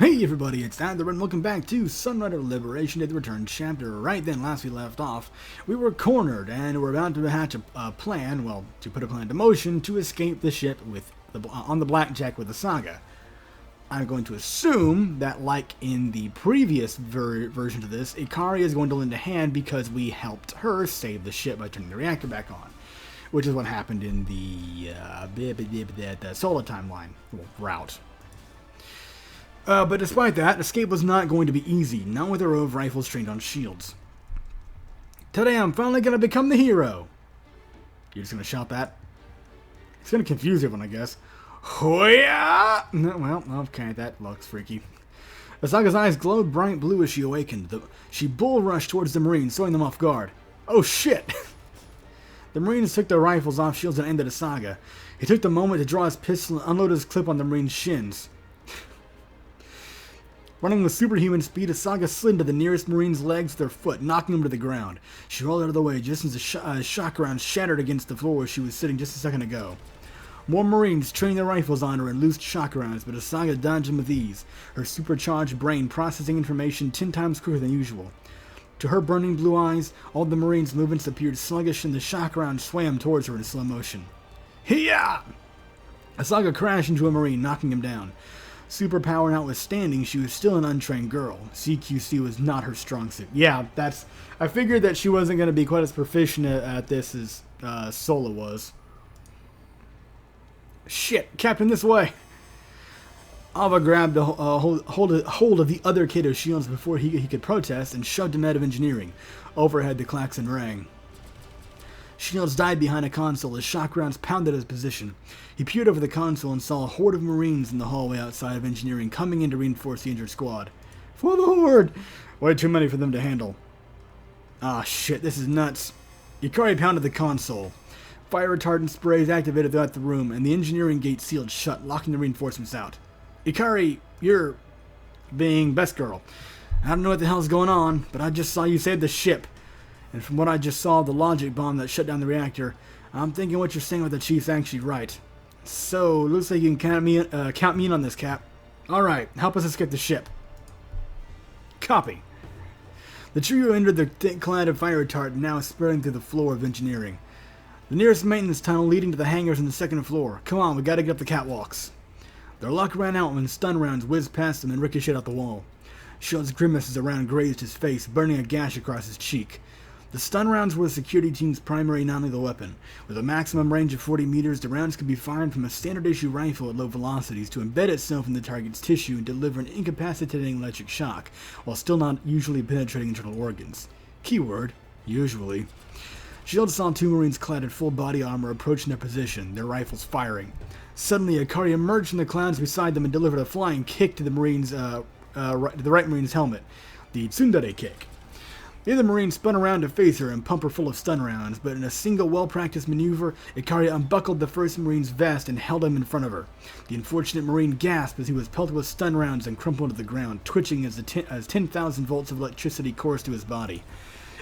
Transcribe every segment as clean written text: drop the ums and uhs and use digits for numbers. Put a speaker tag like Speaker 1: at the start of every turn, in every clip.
Speaker 1: Hey everybody, it's Adler and welcome back to Sunrider Liberation Day, the Return chapter. Right then, last we left off, we were cornered and we're about to hatch a plan, well, to put a plan into motion to escape the ship on the Blackjack with the Saga. I'm going to assume that, like in the previous version of this, Ikari is going to lend a hand because we helped her save the ship by turning the reactor back on, which is what happened in the Solar timeline route. But despite that, escape was not going to be easy, not with a row of rifles trained on shields. Today I'm finally going to become the hero. You're just going to shout that? It's going to confuse everyone, I guess. Hoya! Well, okay, that looks freaky. Asaga's eyes glowed bright blue as she awakened. She bull rushed towards the Marines, throwing them off guard. Oh shit! The Marines took their rifles off shields and aimed at Asaga. He took the moment to draw his pistol and unload his clip on the Marine's shins. Running with superhuman speed, Asaga slid into the nearest Marine's legs with her foot, knocking him to the ground. She rolled out of the way just as a shock round shattered against the floor where she was sitting just a second ago. More Marines trained their rifles on her and loosed shock rounds, but Asaga dodged them with ease, her supercharged brain processing information 10 times quicker than usual. To her burning blue eyes, all the Marines' movements appeared sluggish and the shock round swam towards her in slow motion. Hiya! Asaga crashed into a Marine, knocking him down. Superpower notwithstanding, she was still an untrained girl. CQC was not her strong suit. Yeah, I figured that she wasn't going to be quite as proficient at this as Sola was. Shit, Captain, this way! Ava grabbed a hold of the other Kato's shields before he could protest and shoved him out of engineering. Overhead, the klaxon rang. Shields died behind a console as shock rounds pounded his position. He peered over the console and saw a horde of Marines in the hallway outside of engineering coming in to reinforce the injured squad. For the horde! Way too many for them to handle. Ah, shit, this is nuts. Ikari pounded the console. Fire retardant sprays activated throughout the room, and the engineering gate sealed shut, locking the reinforcements out. Ikari, you're being best girl. I don't know what the hell's going on, but I just saw you save the ship. And from what I just saw, the logic bomb that shut down the reactor, I'm thinking what you're saying with the chief's actually right. So, looks like you can count me in on this, Cap. Alright, help us escape the ship. Copy. The trio entered the thick cloud of fire retardant now spreading through the floor of engineering. The nearest maintenance tunnel leading to the hangars on the second floor. Come on, we gotta get up the catwalks. Their luck ran out when stun rounds whizzed past them and ricocheted out the wall. Shield's grimace as a round grazed his face, burning a gash across his cheek. The stun rounds were the security team's primary non-lethal weapon. With a maximum range of 40 meters, the rounds could be fired from a standard-issue rifle at low velocities to embed itself in the target's tissue and deliver an incapacitating electric shock, while still not usually penetrating internal organs. Keyword, usually. Shield saw two Marines clad in full body armor approaching their position, their rifles firing. Suddenly, Ikari emerged from the clouds beside them and delivered a flying kick to the right Marine's helmet, the Tsundere kick. The other Marine spun around to face her and pump her full of stun rounds, but in a single well-practiced maneuver, Ikari unbuckled the first Marine's vest and held him in front of her. The unfortunate Marine gasped as he was pelted with stun rounds and crumpled to the ground, twitching as 10,000 volts of electricity coursed to his body.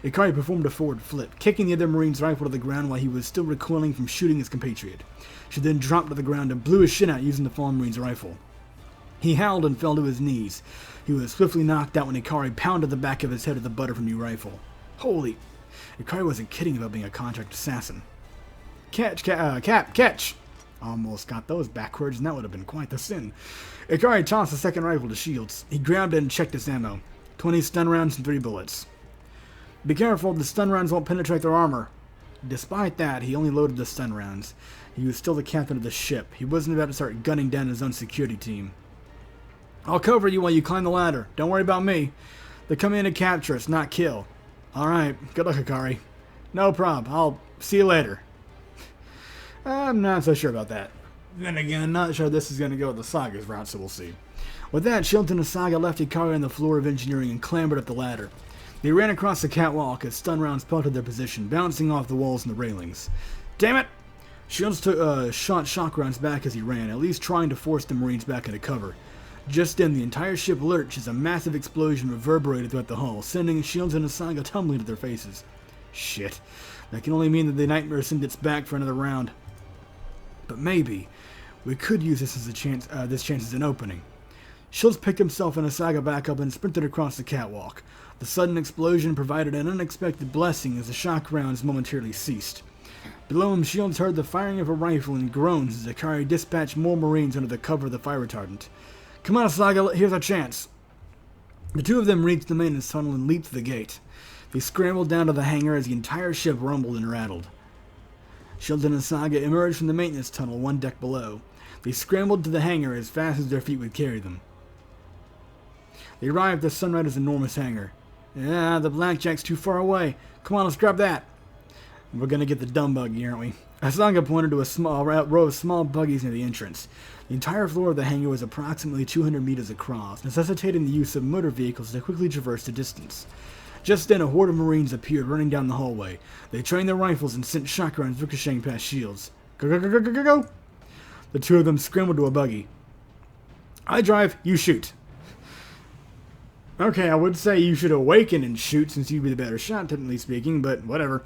Speaker 1: Ikari performed a forward flip, kicking the other Marine's rifle to the ground while he was still recoiling from shooting his compatriot. She then dropped to the ground and blew his shit out using the fallen Marine's rifle. He howled and fell to his knees. He was swiftly knocked out when Ikari pounded the back of his head with the butt of a new rifle. Holy... Ikari wasn't kidding about being a contract assassin. Catch! Almost got those backwards, and that would have been quite the sin. Ikari tossed the second rifle to Shields. He grabbed it and checked its ammo. 20 stun rounds and 3 bullets. Be careful, the stun rounds won't penetrate their armor. Despite that, he only loaded the stun rounds. He was still the captain of the ship. He wasn't about to start gunning down his own security team. I'll cover you while you climb the ladder. Don't worry about me. They're coming in to capture us, not kill. Alright, good luck, Ikari. No prob. I'll see you later. I'm not so sure about that. Then again, not sure this is going to go the Saga's route, so we'll see. With that, Shield and Asaga left Ikari on the floor of engineering and clambered up the ladder. They ran across the catwalk as stun rounds pelted their position, bouncing off the walls and the railings. Damn it! Shields shot shock rounds back as he ran, at least trying to force the Marines back into cover. Just then, the entire ship lurched as a massive explosion reverberated throughout the hull, sending Shields and Asaga tumbling to their faces. Shit. That can only mean that the Nightmare sent its back for another round. But maybe we could use this as a chance. This chance as an opening. Shields picked himself and Asaga back up and sprinted across the catwalk. The sudden explosion provided an unexpected blessing as the shock rounds momentarily ceased. Below him, Shields heard the firing of a rifle and groans as Akari dispatched more Marines under the cover of the fire retardant. Come on, Asaga, here's our chance. The two of them reached the maintenance tunnel and leaped to the gate. They scrambled down to the hangar as the entire ship rumbled and rattled. Shields and Asaga emerged from the maintenance tunnel one deck below. They scrambled to the hangar as fast as their feet would carry them. They arrived at Sunrider's enormous hangar. Yeah, the blackjack's too far away. Come on, let's grab that. We're gonna get the dumb buggy, aren't we? Asaga pointed to a small row of small buggies near the entrance. The entire floor of the hangar was approximately 200 meters across, necessitating the use of motor vehicles to quickly traverse the distance. Just then, a horde of Marines appeared running down the hallway. They trained their rifles and sent shock rounds ricocheting past Shields. Go, go, go, go, go, go, go! The two of them scrambled to a buggy. I drive, you shoot. Okay, I would say you should awaken and shoot since you'd be the better shot, technically speaking, but whatever.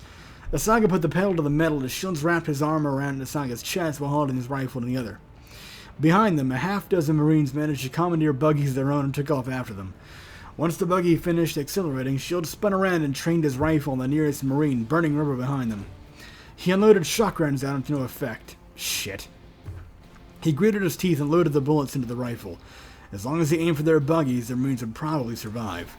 Speaker 1: Asaga put the pedal to the metal as Shields wrapped his arm around Asaga's chest while holding his rifle in the other. Behind them, a half-dozen Marines managed to commandeer buggies of their own and took off after them. Once the buggy finished accelerating, Shields spun around and trained his rifle on the nearest Marine, burning rubber behind them. He unloaded shock rounds out to no effect. Shit. He gritted his teeth and loaded the bullets into the rifle. As long as he aimed for their buggies, the Marines would probably survive.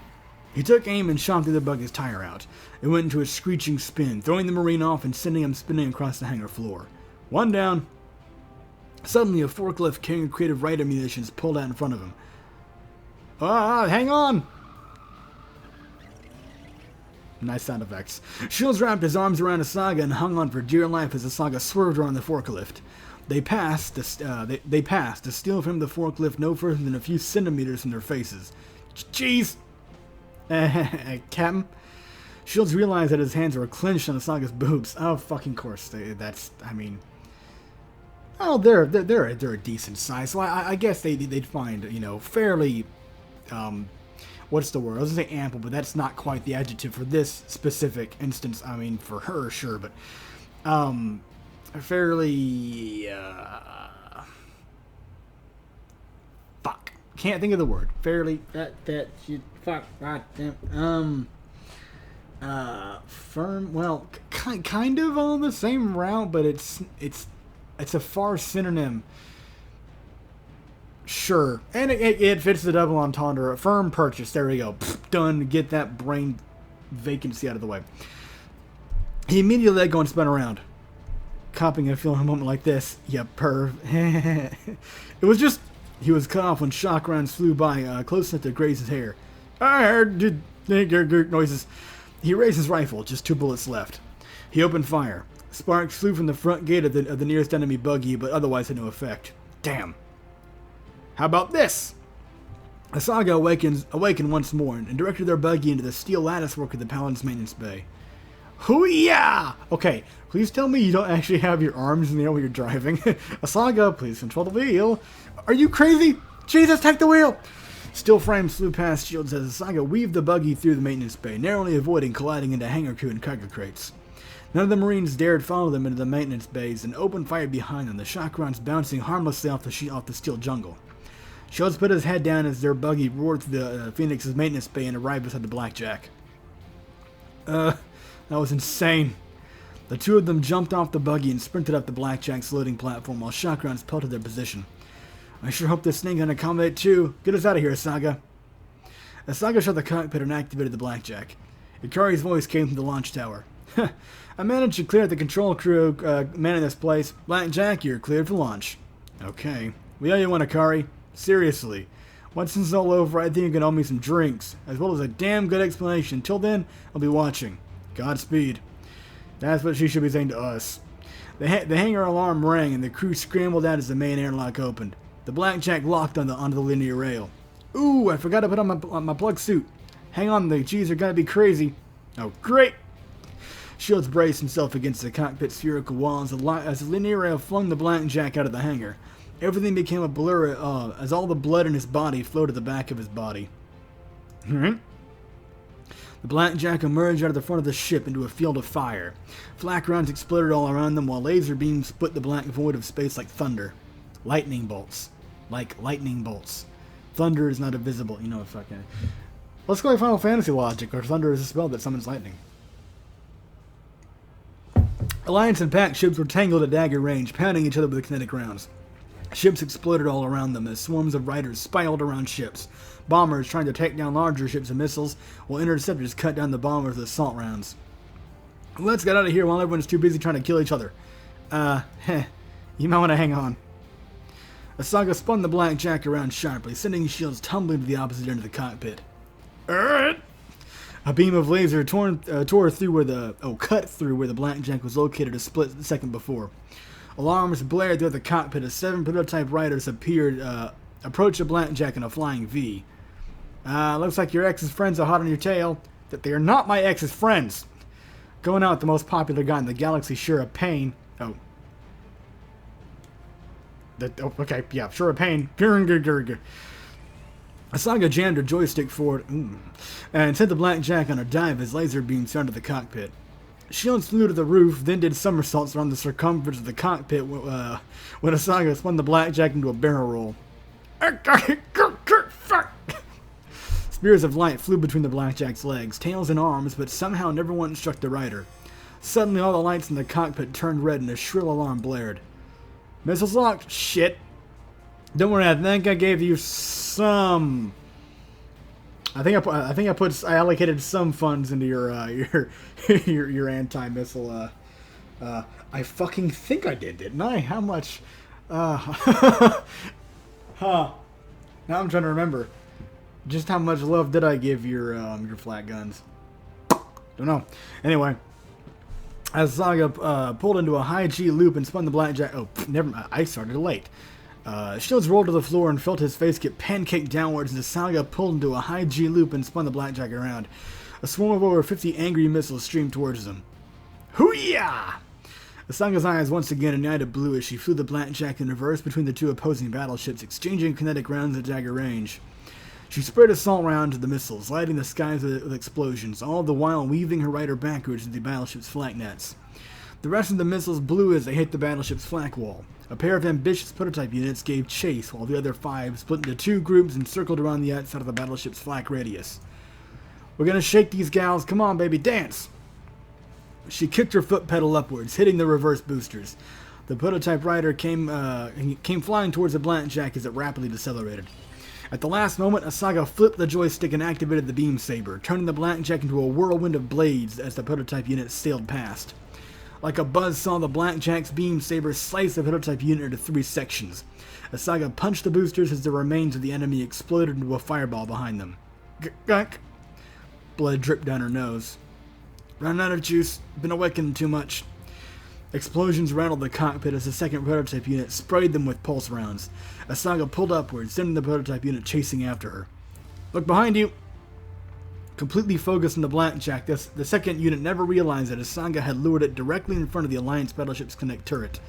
Speaker 1: He took aim and shot through the buggy's tire out. It went into a screeching spin, throwing the Marine off and sending him spinning across the hangar floor. One down. Suddenly, a forklift carrying a crate of Rider munitions pulled out in front of him. Hang on! Nice sound effects. Shields wrapped his arms around Asaga and hung on for dear life as Asaga swerved around the forklift. They passed to steal from the forklift no further than a few centimeters from their faces. Jeez! Captain? Shields realized that his hands were clenched on Asaga's boobs. Oh, fucking course. They're a decent size. So I guess they'd find, fairly, what's the word? I was gonna say ample, but that's not quite the adjective for this specific instance. I mean, for her, sure, but, fairly, fuck. Can't think of the word. Fairly, fuck, goddamn, firm, well, kind of on the same route, but it's a far synonym. Sure. And it fits the double entendre. A firm purchase. There we go. Done. Get that brain vacancy out of the way. He immediately let go and spun around. Copping a feeling a moment like this. Yeah, perv. It was just... He was cut off when shock rounds flew by, close enough to graze his hair. I heard noises. He raised his rifle. Just 2 bullets left. He opened fire. Sparks flew from the front gate of the nearest enemy buggy, but otherwise had no effect. Damn. How about this? Asaga awakened once more and directed their buggy into the steel latticework of the Paladin's maintenance bay. Hoo-yah! Okay, please tell me you don't actually have your arms in the air while you're driving. Asaga, please control the wheel. Are you crazy? Jesus, take the wheel! Steel frames flew past Shields as Asaga weaved the buggy through the maintenance bay, narrowly avoiding colliding into hangar crew and cargo crates. None of the Marines dared follow them into the maintenance bays and opened fire behind them, the shock rounds bouncing harmlessly off the steel jungle. Shields put his head down as their buggy roared through the Phoenix's maintenance bay and arrived beside the Blackjack. That was insane. The two of them jumped off the buggy and sprinted up the Blackjack's loading platform while shock rounds pelted their position. I sure hope this thing can accommodate too. Get us out of here, Asaga. Asaga shut the cockpit and activated the Blackjack. Ikari's voice came from the launch tower. I managed to clear the control crew manning this place. Blackjack, you're cleared for launch. Okay. We owe you one, Ikari. Seriously. Once this is all over, I think you can owe me some drinks, as well as a damn good explanation. Until then, I'll be watching. Godspeed. That's what she should be saying to us. The hangar alarm rang, and the crew scrambled out as the main airlock opened. The Blackjack locked onto the linear rail. Ooh, I forgot to put on my plug suit. Hang on, the G's are gonna be crazy. Oh, great! Shields braced himself against the cockpit spherical wall as the linear rail flung the Blackjack out of the hangar. Everything became a blur as all the blood in his body flowed to the back of his body. The Blackjack emerged out of the front of the ship into a field of fire. Flak rounds exploded all around them while laser beams split the black void of space like thunder. Lightning bolts. Like lightning bolts. Thunder is not a visible, fucking... Let's go by Final Fantasy logic, or thunder is a spell that summons lightning. Alliance and Pact ships were tangled at dagger range, pounding each other with kinetic rounds. Ships exploded all around them as swarms of riders spiraled around ships. Bombers trying to take down larger ships and missiles, while interceptors cut down the bombers with assault rounds. Let's get out of here while everyone's too busy trying to kill each other. You might want to hang on. Asaga spun the blackjack around sharply, sending shields tumbling to the opposite end of the cockpit. A beam of laser cut through where the blackjack was located a split second before. Alarms blared throughout the cockpit as 7 prototype riders approached the blackjack in a flying V. Looks like your ex's friends are hot on your tail. That they are not my ex's friends. Going out with the most popular guy in the galaxy, sure a pain. Okay, yeah, sure a pain. Asaga jammed her joystick forward and sent the blackjack on a dive as laser beams surrounded the cockpit. Shields flew to the roof, then did somersaults around the circumference of the cockpit when Asaga spun the blackjack into a barrel roll. Spears of light flew between the blackjack's legs, tails and arms, but somehow never once struck the rider. Suddenly all the lights in the cockpit turned red and a shrill alarm blared. Missiles locked. Shit. Don't worry, I think I gave you some... I allocated some funds into your anti-missile. I fucking think I didn't I? How much? Now I'm trying to remember. Just how much love did I give your flat guns? Don't know. Anyway, as Saga pulled into a high G loop and spun the blackjack. Oh, never mind. I started late. Shields rolled to the floor and felt his face get pancaked downwards as Saga pulled into a high G loop and spun the blackjack around. A swarm of over 50 angry missiles streamed towards them. Hoo-yah! Asaga's eyes once again ignited blue as she flew the blackjack in reverse between the two opposing battleships, exchanging kinetic rounds at dagger range. She spread assault rounds to the missiles, lighting the skies with explosions, all the while weaving her rider backwards into the battleship's flak nets. The rest of the missiles blew as they hit the battleship's flak wall. A pair of ambitious prototype units gave chase, while the other 5 split into 2 groups and circled around the outside of the battleship's flak radius. We're gonna shake these gals, come on baby, dance! She kicked her foot pedal upwards, hitting the reverse boosters. The prototype rider came flying towards the blackjack as it rapidly decelerated. At the last moment, Asaga flipped the joystick and activated the beam saber, turning the blackjack into a whirlwind of blades as the prototype unit sailed past. Like a buzzsaw, the blackjack's beam saber sliced the prototype unit into 3 sections. Asaga punched the boosters as the remains of the enemy exploded into a fireball behind them. Gunk! Blood dripped down her nose. Running out of juice. Been awakened too much. Explosions rattled the cockpit as the second prototype unit sprayed them with pulse rounds. Asaga pulled upwards, sending the prototype unit chasing after her. Look behind you! Completely focused on the blackjack, the second unit never realized that Asaga had lured it directly in front of the Alliance battleship's connect turret.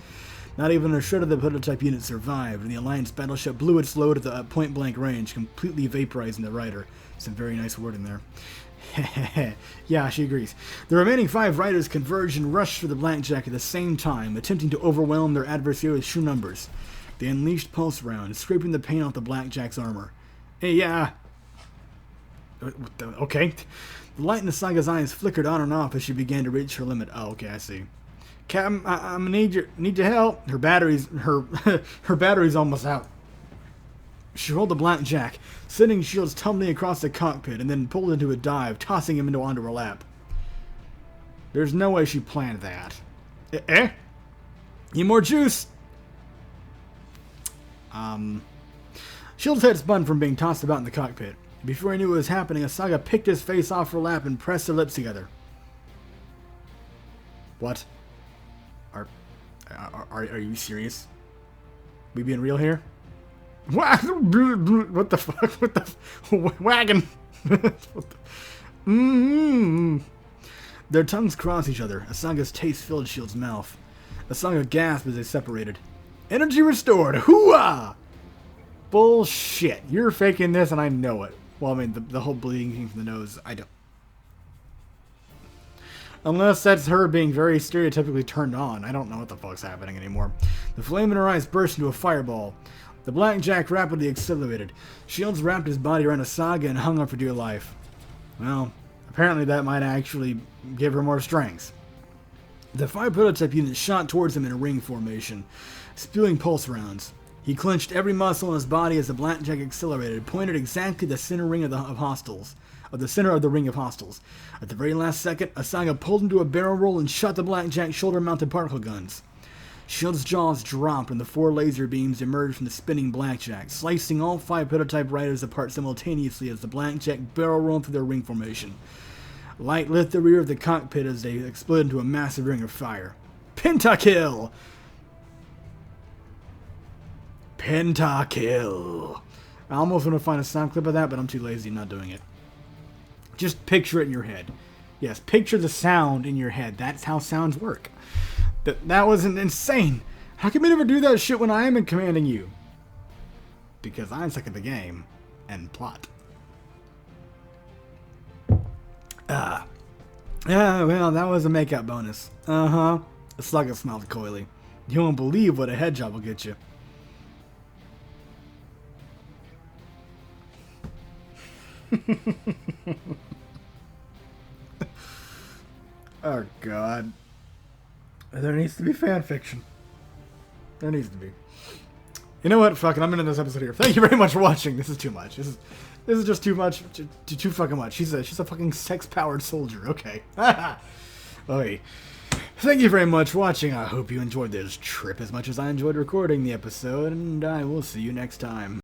Speaker 1: Not even a shred of the prototype unit survived, and the Alliance battleship blew its load at the point-blank range, completely vaporizing the rider. Some very nice wording there. Yeah, she agrees. The remaining 5 riders converged and rushed for the blackjack at the same time, attempting to overwhelm their adversary with sheer numbers. They unleashed pulse rounds, scraping the paint off the blackjack's armor. Hey, yeah. Okay. The light in Asaga's eyes flickered on and off as she began to reach her limit. Oh, okay, I see. Captain, I'm need your help. Her battery's almost out. She rolled the blackjack, sending shields tumbling across the cockpit, and then pulled into a dive, tossing him onto her lap. There's no way she planned that. Need more juice? Shields' head spun from being tossed about in the cockpit. Before he knew what was happening, Asaga picked his face off her lap and pressed her lips together. What? Are you serious? We being real here? What the fuck? What the wagon? Their tongues crossed each other. Asaga's taste filled Shield's mouth. Asaga gasped as they separated. Energy restored. Hooah! Bullshit. You're faking this and I know it. Well, I mean, the whole bleeding came from the nose. I don't. Unless that's her being very stereotypically turned on. I don't know what the fuck's happening anymore. The flame in her eyes burst into a fireball. The blackjack rapidly accelerated. Shields wrapped his body around Asaga and hung on for dear life. Well, apparently that might actually give her more strength. The 5 prototype units shot towards him in a ring formation, spewing pulse rounds. He clenched every muscle in his body as the blackjack accelerated, pointed exactly the center ring of the center of the ring of hostiles. At the very last second, Asaga pulled into a barrel roll and shot the blackjack's shoulder-mounted particle guns. Shield's jaws dropped and the 4 laser beams emerged from the spinning blackjack, slicing all 5 prototype riders apart simultaneously as the blackjack barrel rolled through their ring formation. Light lit the rear of the cockpit as they exploded into a massive ring of fire. Pentakill! Pentakill! I almost want to find a sound clip of that, but I'm too lazy not doing it. Just picture it in your head. Yes, picture the sound in your head. That's how sounds work. That was insane. How can we never do that shit when I am commanding you? Because I'm stuck at the game and plot. Yeah, well, that was a makeout bonus. Uh-huh. The slugger smelled coily. You won't believe what a head job will get you. Oh, God. There needs to be fan fiction. There needs to be. You know what? Fuck it. I'm ending this episode here. Thank you very much for watching. This is too much. This is just too much. Too fucking much. She's a fucking sex-powered soldier. Okay. Okay. Thank you very much for watching. I hope you enjoyed this trip as much as I enjoyed recording the episode, and I will see you next time.